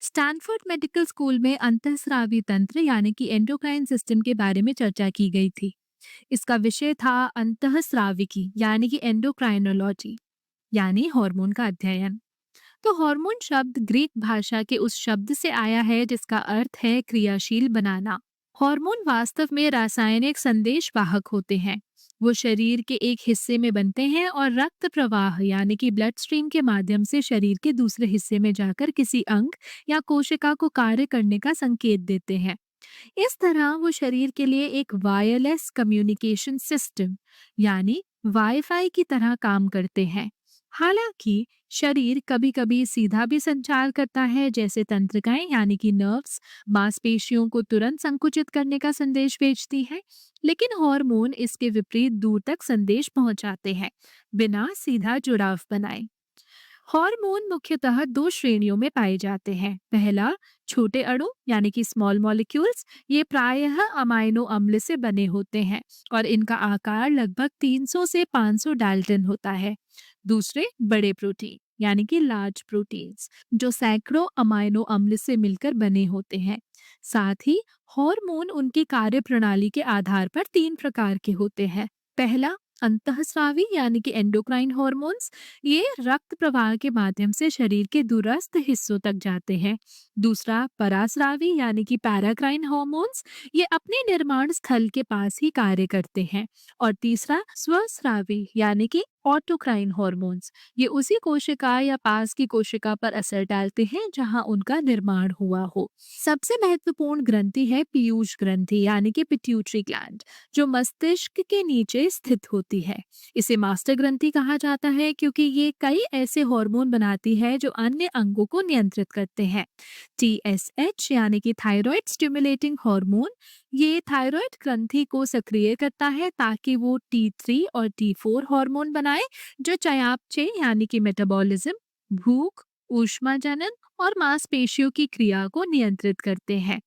Stanford medical school में अंतःस्रावी तंत्र यानी कि एंडोक्राइन सिस्टम के बारे में चर्चा की गई थी। इसका विषय था अंतःस्राविकी यानी कि एंडोक्राइनोलॉजी, यानी हार्मोन का अध्ययन। तो हार्मोन शब्द ग्रीक भाषा के उस शब्द से आया है जिसका अर्थ है क्रियाशील बनाना। हार्मोन वास्तव में रासायनिक संदेश वाहक होते हैं। वो शरीर के एक हिस्से में बनते हैं और रक्त प्रवाह यानी कि ब्लड स्ट्रीम के माध्यम से शरीर के दूसरे हिस्से में जाकर किसी अंग या कोशिका को कार्य करने का संकेत देते हैं। इस तरह वो शरीर के लिए एक वायरलेस कम्युनिकेशन सिस्टम यानी वाईफाई की तरह काम करते हैं। हालांकि शरीर कभी-कभी सीधा भी संचार करता है, जैसे तंत्रिकाएं यानी कि नर्व्स मांसपेशियों को तुरंत संकुचित करने का संदेश भेजती है, लेकिन हार्मोन इसके विपरीत दूर तक संदेश पहुंचाते हैं, बिना सीधा जुड़ाव बनाए। हार्मोन मुख्यतः दो श्रेणियों में पाए जाते हैं। पहला, छोटे अणु यानी कि स्मॉल मॉलिक्यूल्स। ये प्रायः अमाइनो अम्ल से बने होते हैं और इनका आकार लगभग 300 से 500 डाल्टन होता है। दूसरे, बड़े प्रोटीन यानी कि लार्ज प्रोटीन्स, जो सैकड़ों अमाइनो अम्ल से मिलकर बने होते हैं। साथ ही हार्मोन उनकी कार्य प्रणाली के आधार पर तीन प्रकार के होते हैं। पहला, अंतःस्रावी यानी कि एंडोक्राइन हॉर्मोन्स। ये रक्त प्रवाह के माध्यम से शरीर के दूरस्थ हिस्सों तक जाते हैं। दूसरा, परास्रावी यानी कि पैराक्राइन हॉर्मोन्स। ये अपने निर्माण स्थल के पास ही कार्य करते हैं। और तीसरा, स्वस्रावी यानी कि ऑटोक्राइन हॉर्मोन्स। ये उसी कोशिका या पास की कोशिका पर असर डालते हैं जहां उनका निर्माण हुआ हो। सबसे महत्वपूर्ण ग्रंथि है पीयूष ग्रंथि यानी कि पिट्यूटरी ग्लैंड, जो मस्तिष्क के नीचे स्थित होती है। इसे मास्टर ग्रंथि कहा जाता है क्योंकि ये कई ऐसे हार्मोन बनाती है जो अन्य अंगों को नियंत्रित करते हैं। TSH यानी कि थायराइड स्टिमुलेटिंग हार्मोन, ये थायराइड ग्रंथि को सक्रिय करता है ताकि वो T3 और T4 हार्मोन बनाए, जो चयापचय यानी कि मेटाबॉलिज्म, भूख, ऊष्मा जनन और मांसपेशियों की क्रिया को नियंत्रित करते हैं।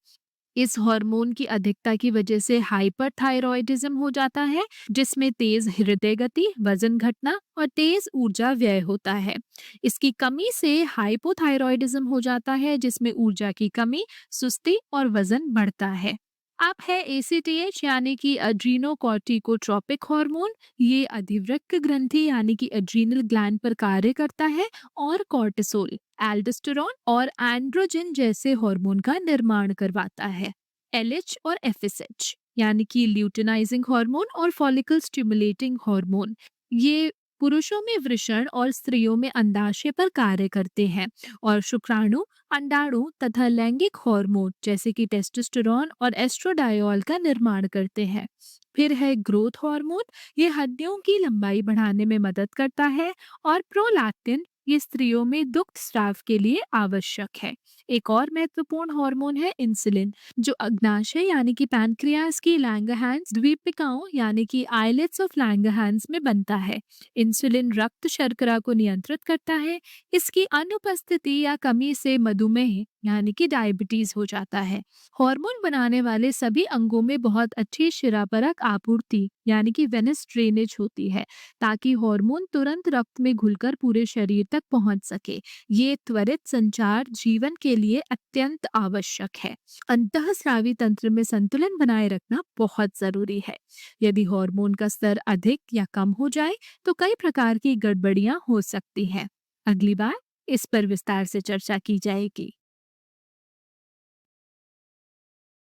इस हार्मोन की अधिकता की वजह से हाइपरथायरॉयडिज्म हो जाता है, जिसमें तेज हृदय गति, वजन घटना और तेज ऊर्जा व्यय होता है। इसकी कमी से हाइपोथायरॉयडिज्म हो जाता है, जिसमें ऊर्जा की कमी, सुस्ती और वजन बढ़ता है। अब है ACTH यानी कि एड्रीनोकॉर्टिकोट्रोपिक हार्मोन। ये अधिवृक्क ग्रंथि यानी कि एड्रीनल ग्लैंड पर कार्य करता है और कॉर्टिसोल, एल्डोस्टेरोन और एंड्रोजन जैसे हार्मोन का निर्माण करवाता है। LH और FSH यानी कि ल्यूटिनाइजिंग हार्मोन और फॉलिकल स्टिमुलेटिंग हार्मोन, ये पुरुषों में वृषण और स्त्रियों में अंडाशय पर कार्य करते हैं और शुक्राणु, अंडाणु तथा लैंगिक हार्मोन जैसे कि टेस्टोस्टेरोन और एस्ट्रोडायोल का निर्माण करते हैं। फिर है ग्रोथ हार्मोन। ये हड्डियों की लंबाई बढ़ाने में मदद करता है। और प्रोलैक्टिन, ये स्त्रियों में दुग्ध स्राव के लिए आवश्यक है। एक और महत्वपूर्ण हार्मोन है इंसुलिन, जो अग्नाशय यानी कि पैनक्रियास की लैंगरहैंस द्वीपिकाओं यानी कि आइलेट्स ऑफ लैंगरहैंस में बनता है। इंसुलिन रक्त शर्करा को नियंत्रित करता है। इसकी अनुपस्थिति या कमी से मधुमेह यानी कि डायबिटीज हो जाता है। हार्मोन बनाने वाले सभी अंगों में बहुत अच्छी शिरापरक आपूर्ति यानी कि वेनस ड्रेनेज होती है, ताकि हार्मोन तुरंत रक्त में घुलकर पूरे शरीर तक पहुंच सके। ये त्वरित संचार जीवन के लिए अत्यंत आवश्यक है। अंतःस्रावी तंत्र में संतुलन बनाए रखना बहुत जरूरी है। यदि हार्मोन का स्तर अधिक या कम हो जाए तो कई प्रकार की गड़बड़ियां हो सकती हैं। अगली बार इस पर विस्तार से चर्चा की जाएगी।